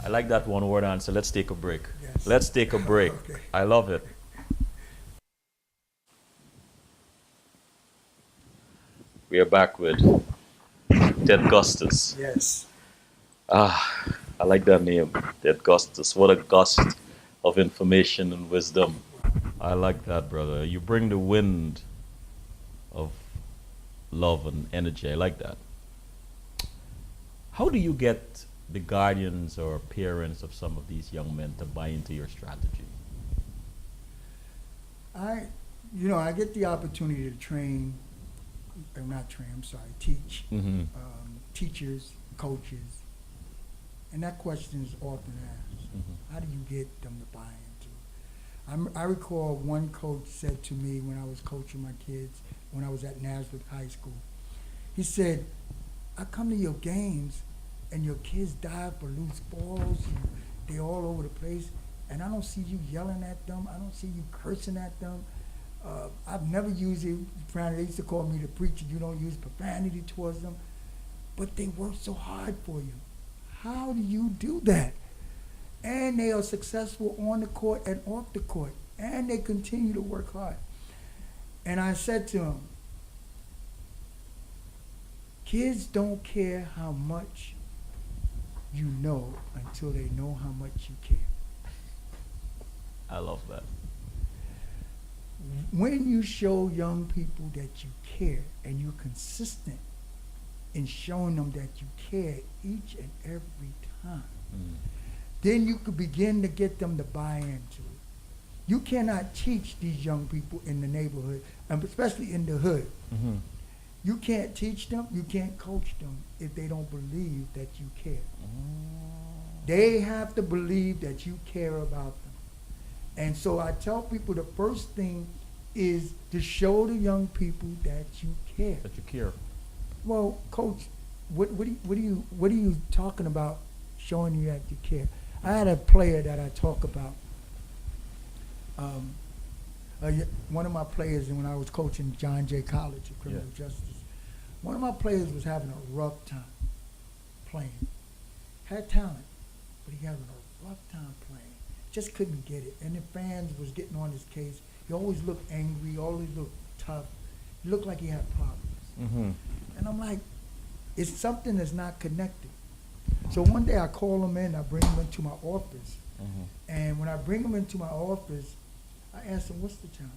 I like that one word answer. Let's take a break. Yes. Let's take a break. Okay. I love it. We are back with Ted Gustus. Yes. Ah, I like that name, Ted Gustus. What a gust of information and wisdom. I like that, brother. You bring the wind of love and energy. I like that. How do you get the guardians or parents of some of these young men to buy into your strategy? I get the opportunity to teach Mm-hmm. teachers, coaches, and that question is often asked. Mm-hmm. How do you get them to buy into it? I recall one coach said to me when I was coaching my kids, when I was at Nazareth High School, he said, I come to your games and your kids dive for loose balls, and they're all over the place, and I don't see you yelling at them. I don't see you cursing at them. I've never used it. They used to call me the preacher. You don't use profanity towards them. But they work so hard for you. How do you do that? And they are successful on the court and off the court. And they continue to work hard. And I said to them, kids don't care how much you know until they know how much you care. I love that. When you show young people that you care and you're consistent in showing them that you care each and every time, then you could begin to get them to buy into it. You cannot teach these young people in the neighborhood, and especially in the hood. Mm-hmm. You can't teach them, you can't coach them if they don't believe that you care. They have to believe that you care about them. And so I tell people the first thing is to show the young people that you care. That you care. Well, Coach, what are you talking about showing you that you care? I had a player that I talk about. One of my players, and when I was coaching John Jay College of Criminal Justice, one of my players was having a rough time playing. Had talent, but he having a rough time playing. Just couldn't get it. And the fans was getting on his case. He always looked angry, always looked tough. He looked like he had problems. Mm-hmm. And I'm like, it's something that's not connected. So one day I call him in, I bring him into my office. Mm-hmm. And when I bring him into my office, I ask him, what's the challenge?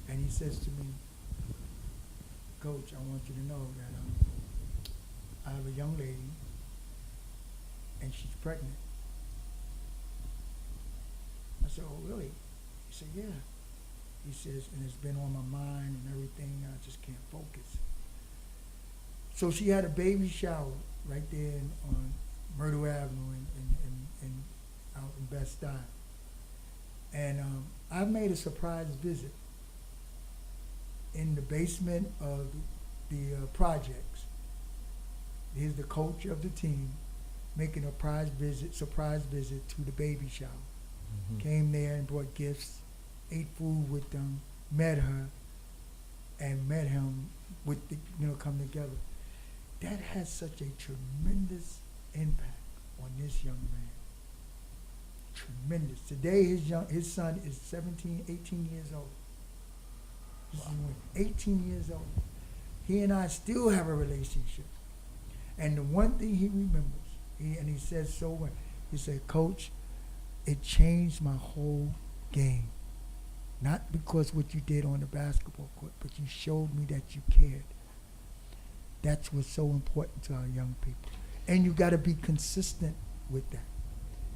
And he says to me, Coach, I want you to know that I have a young lady and she's pregnant. I said, oh, really? He said, yeah. He says, and it's been on my mind and everything, I just can't focus. So she had a baby shower right there on Myrtle Avenue in out in Bed-Stuy. And I made a surprise visit in the basement of the projects. Here's the coach of the team making a surprise visit to the baby shower. Mm-hmm. Came there and brought gifts, ate food with them, met her, and met him with the, come together. That has such a tremendous impact on this young man. Tremendous. Today his son is 17, 18 years old. Wow. 18 years old. He and I still have a relationship. And the one thing he remembers, he says so well, he said, Coach, it changed my whole game. Not because what you did on the basketball court, but you showed me that you cared. That's what's so important to our young people. And you got to be consistent with that.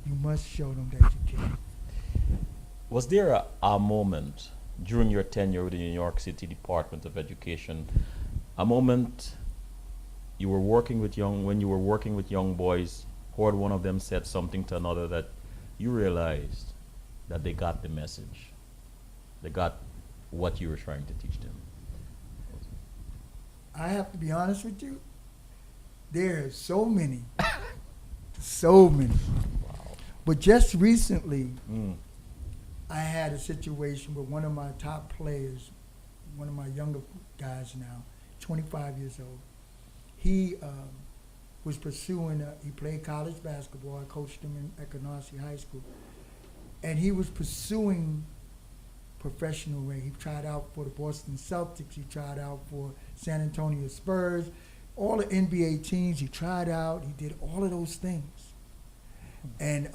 You must show them that you care. Was there a moment during your tenure with the New York City Department of Education, a moment you were working with when you were working with young boys, heard one of them said something to another that you realized that they got the message, they got what you were trying to teach them? I have to be honest with you. There are so many, so many. Wow. But just recently, Mm. I had a situation with one of my top players, one of my younger guys now, 25 years old. He was pursuing, he played college basketball. I coached him at Canarsie High School. And he was pursuing professional way. He tried out for the Boston Celtics. He tried out for San Antonio Spurs. All the NBA teams he tried out. He did all of those things. And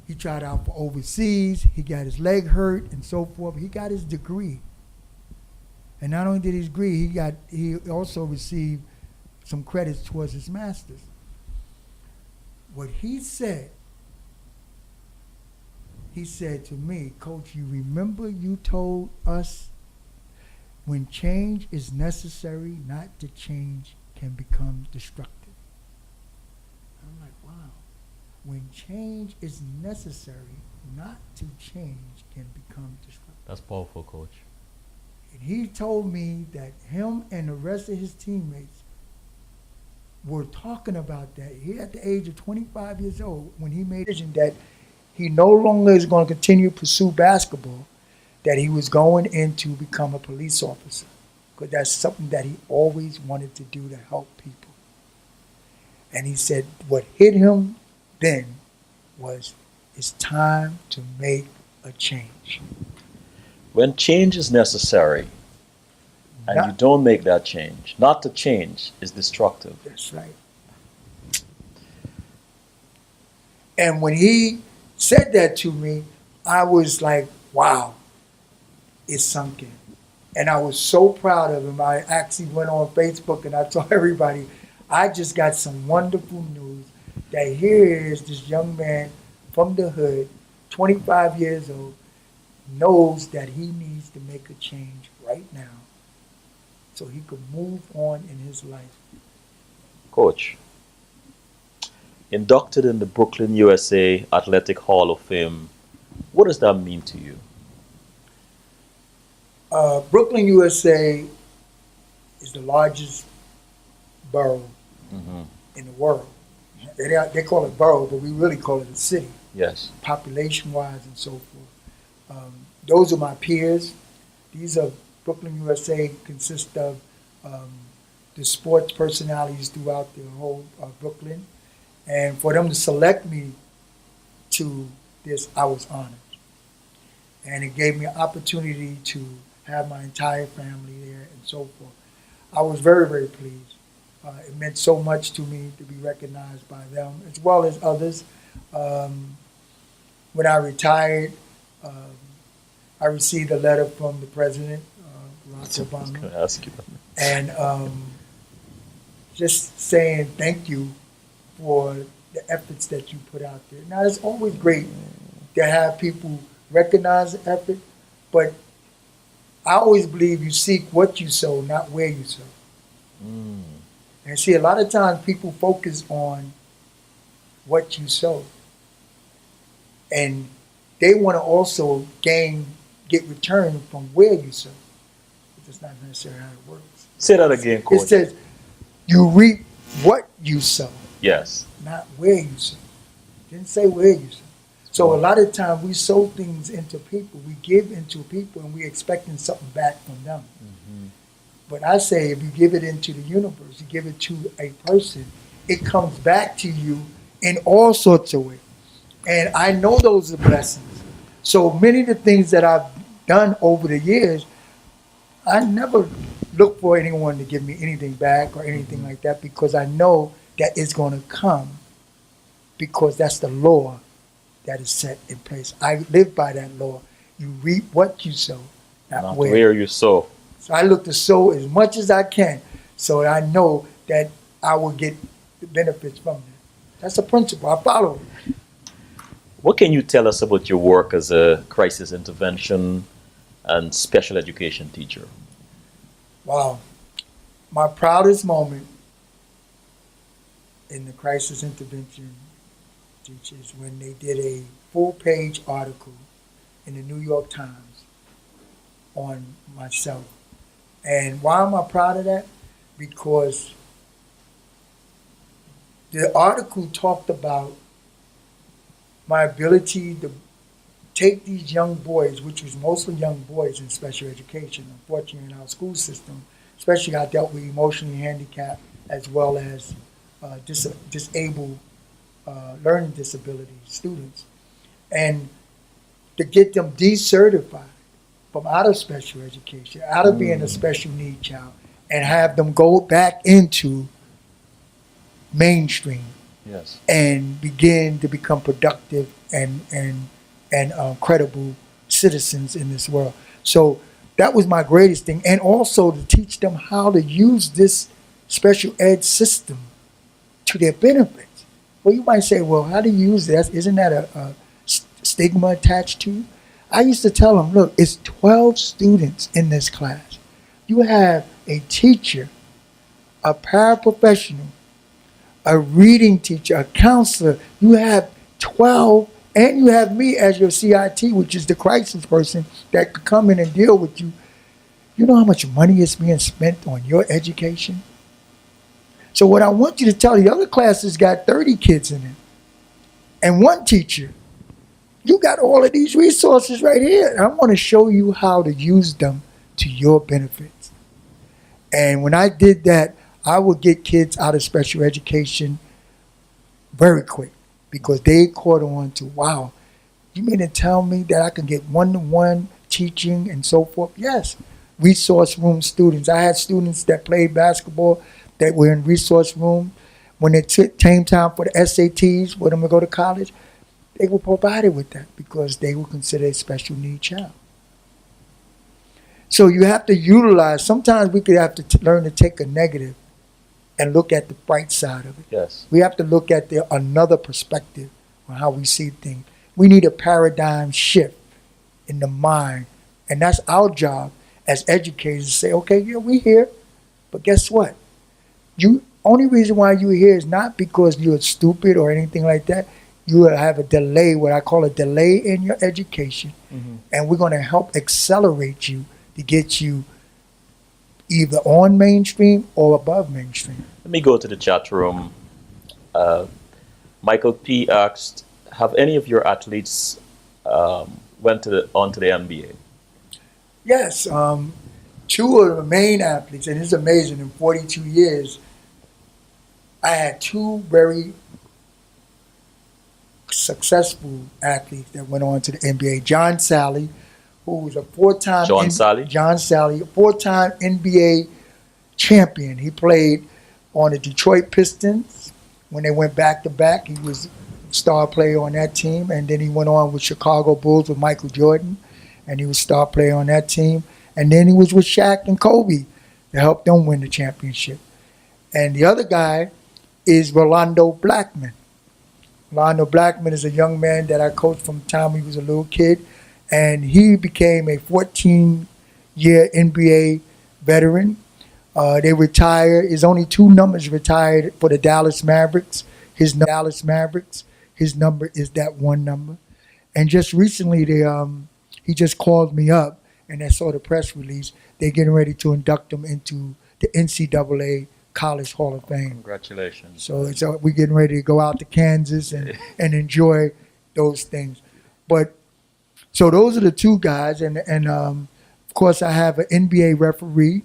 he tried out for overseas. He got his leg hurt and so forth. He got his degree. And not only did his degree, he also received some credits towards his master's. What he said to me, Coach, you remember you told us when change is necessary, not to change can become destructive. I'm like, wow. When change is necessary, not to change can become destructive. That's powerful, Coach. And he told me that him and the rest of his teammates were talking about that. He at the age of 25 years old when he made a decision that he no longer is going to continue to pursue basketball, that he was going in to become a police officer. Because that's something that he always wanted to do to help people. And he said what hit him then was it's time to make a change. When change is necessary and you don't make that change, not to change is destructive. That's right. And when he said that to me, I was like, wow, it sunk in. And I was so proud of him. I actually went on Facebook and I told everybody, I just got some wonderful news that here is this young man from the hood, 25 years old, knows that he needs to make a change right now so he could move on in his life. Coach, inducted in the Brooklyn, USA Athletic Hall of Fame, what does that mean to you? Brooklyn, USA is the largest borough in the world. They call it borough, but we really call it a city. Yes. Population-wise and so forth. Those are my peers. These are Brooklyn, USA consists of the sports personalities throughout the whole Brooklyn. And for them to select me to this, I was honored. And it gave me an opportunity to have my entire family there and so forth. I was very, very pleased. It meant so much to me to be recognized by them, as well as others. When I retired, I received a letter from the president, Barack Obama. I was going to ask you about that. And just saying thank you for the efforts that you put out there. Now, it's always great to have people recognize the effort, but I always believe you seek what you sow, not where you sow. And see, a lot of times people focus on what you sow. And they want to also get return from where you sow. But that's not necessarily how it works. Say that again, Coach. It says you reap what you sow. Yes. Not where you sow. It didn't say where you sow. So a lot of times we sow things into people, we give into people, and we're expecting something back from them. But I say if you give it into the universe, you give it to a person, it comes back to you in all sorts of ways. And I know those are blessings. So many of the things that I've done over the years, I never look for anyone to give me anything back or anything like that, because I know that it's going to come, because that's the law that is set in place. I live by that law. You reap what you sow, not Not where. where you sow. So I look to sow as much as I can so I know that I will get the benefits from that. That's a principle. I follow it. What can you tell us about your work as a crisis intervention and special education teacher? Wow. My proudest moment in the crisis intervention teachers when they did a full-page article in the New York Times on myself. And why am I proud of that? Because the article talked about my ability to take these young boys, which was mostly young boys in special education. Unfortunately, in our school system, especially I dealt with emotionally handicapped as well as disabled learning disability students. And to get them decertified from out of special education, out of being a special need child, and have them go back into mainstream Yes. and begin to become productive and credible citizens in this world. So that was my greatest thing, and also to teach them how to use this special ed system to their benefits. Well, you might say, well, how do you use that? Isn't that a stigma attached to you? I used to tell them, look, it's 12 students in this class. You have a teacher, a paraprofessional, a reading teacher, a counselor. You have 12, and you have me as your CIT, which is the crisis person that could come in and deal with you. You know how much money is being spent on your education? So what I want you to tell the other classes got 30 kids in it and one teacher. You got all of these resources right here. I want to show you how to use them to your benefits. And when I did that, I would get kids out of special education very quick because they caught on to, wow, you mean to tell me that I can get one-to-one teaching and so forth? Yes. Resource room students. I had students that played basketball that were in resource room. When it came time for the SATs, for them to go to college, they were provided with that because they were considered a special need child. So you have to utilize, sometimes we could have to learn to take a negative and look at the bright side of it. Yes. We have to look at another perspective on how we see things. We need a paradigm shift in the mind. And that's our job as educators to say, okay, yeah, we're here, but guess what? You only reason why you're here is not because you're stupid or anything like that. You have a delay, what I call a delay in your education, and we're going to help accelerate you to get you either on mainstream or above mainstream. Let me go to the chat room. Michael P. asked, have any of your athletes went on to the NBA? Yes, two of the main athletes, and it's amazing, in 42 years, I had two very successful athletes that went on to the NBA. John Sally, who was a four-time John Sally, a four-time NBA champion. He played on the Detroit Pistons when they went back-to-back. He was a star player on that team, and then he went on with Chicago Bulls with Michael Jordan, and he was a star player on that team. And then he was with Shaq and Kobe to help them win the championship. And the other guy is Rolando Blackman. Rolando Blackman is a young man that I coached from the time he was a little kid, and he became a 14-year NBA veteran. They retired. There's only two numbers retired for the Dallas Mavericks. His number is that one number. And just recently, he just called me up, and I saw the press release. They're getting ready to induct him into the NCAA College Hall of Fame. Congratulations. So we're getting ready to go out to Kansas and enjoy those things. But so those are the two guys, and of course I have an NBA referee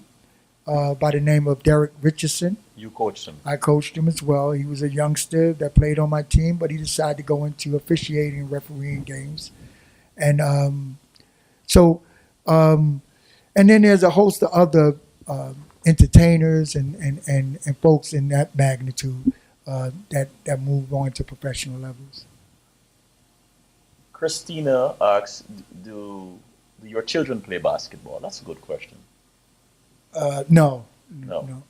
by the name of Derek Richardson. You coached him. I coached him as well. He was a youngster that played on my team, but he decided to go into officiating and refereeing games. And and then there's a host of other entertainers and folks in that magnitude that move on to professional levels. Christina asks, do your children play basketball? That's a good question. No, No. no.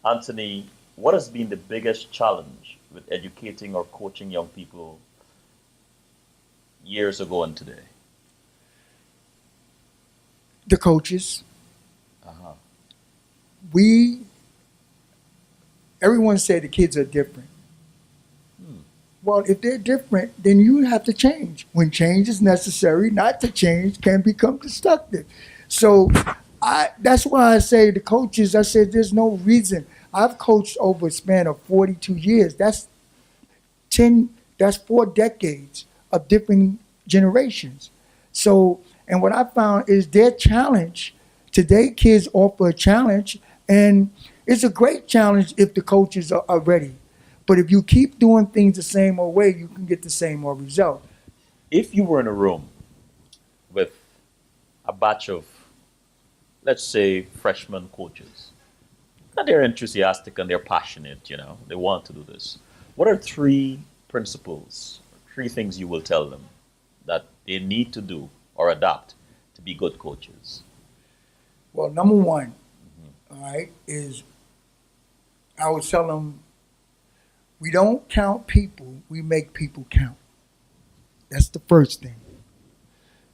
Anthony, what has been the biggest challenge with educating or coaching young people years ago and today? The coaches, Uh-huh. we, everyone say the kids are different. Hmm. Well, if they're different, then you have to change. When change is necessary, not to change can become destructive. So that's why I say the coaches, I said there's no reason. I've coached over a span of 42 years. That's 10, that's 4 decades of different generations. So, and what I found is their challenge, today kids offer a challenge, and it's a great challenge if the coaches are ready. But if you keep doing things the same old way, you can get the same old result. If you were in a room with a batch of, let's say, freshman coaches, and they're enthusiastic and they're passionate, they want to do this. What are three principles, three things you will tell them that they need to do or adapt to be good coaches? Well, number one, all right, is I would tell them we don't count people, we make people count. That's the first thing.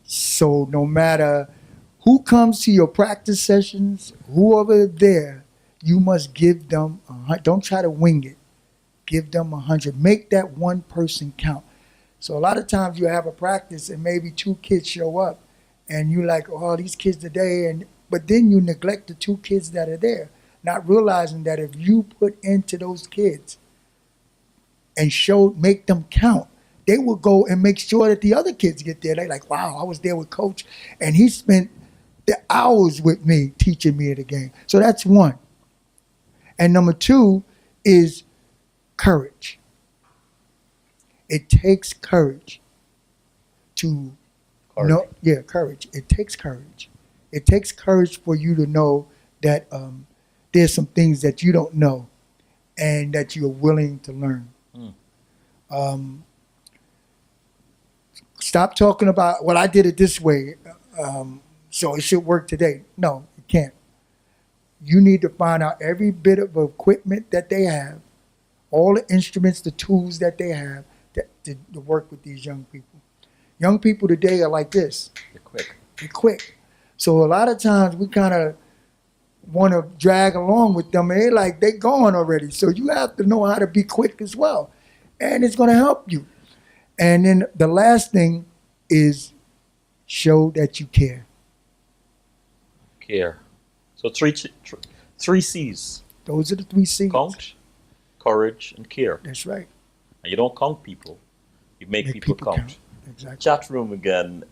So no matter who comes to your practice sessions, whoever there, you must give them don't try to wing it. Give them 100. Make that one person count. So a lot of times you have a practice and maybe 2 kids show up, and you like, oh, these kids today, but then you neglect the 2 kids that are there, not realizing that if you put into those kids and make them count, they will go and make sure that the other kids get there. They're like, wow, I was there with coach, and he spent the hours with me teaching me the game. So that's one. And number two is courage. It takes courage to know. Yeah, courage. It takes courage. It takes courage for you to know that there's some things that you don't know and that you're willing to learn. Hmm. Stop talking about, well, I did it this way, so it should work today. No, it can't. You need to find out every bit of equipment that they have, all the instruments, the tools that they have to work with these young people. Young people today are like this. They're quick. They're quick. So a lot of times we kind of want to drag along with them, and they're gone already. So you have to know how to be quick as well. And it's going to help you. And then the last thing is show that you care. Care. So three C's. Those are the 3 C's. Count, courage, and care. That's right. And you don't count people. You make people count. Exactly. Chat room again.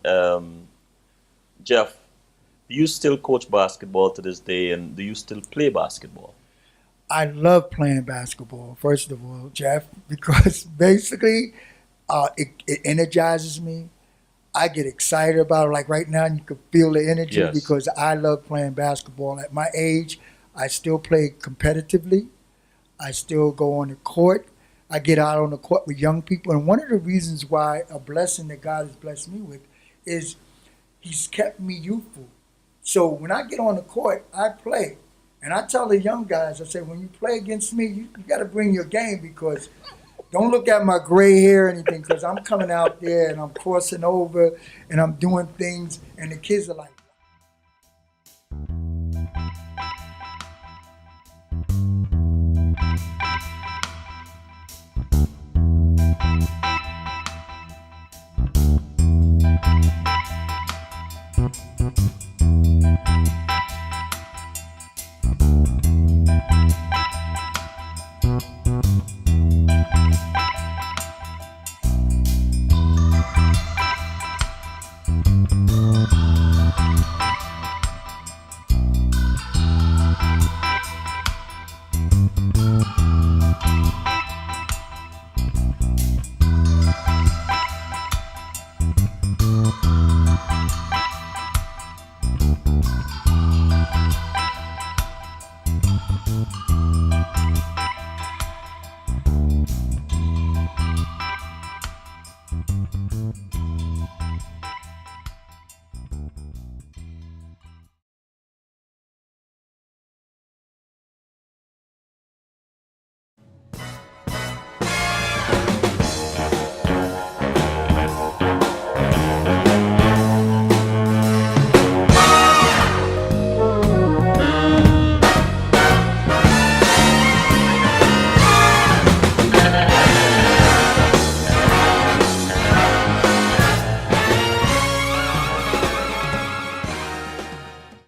Jeff, do you still coach basketball to this day, and do you still play basketball? I love playing basketball, first of all, Jeff, because basically it energizes me. I get excited about it. Like right now, you can feel the energy. Yes. Because I love playing basketball. At my age, I still play competitively. I still go on the court. I get out on the court with young people. And one of the reasons why, a blessing that God has blessed me with, is He's kept me youthful. So when I get on the court, I play. And I tell the young guys, I say, when you play against me, you got to bring your game, because don't look at my gray hair or anything, because I'm coming out there and I'm crossing over and I'm doing things, and the kids are like,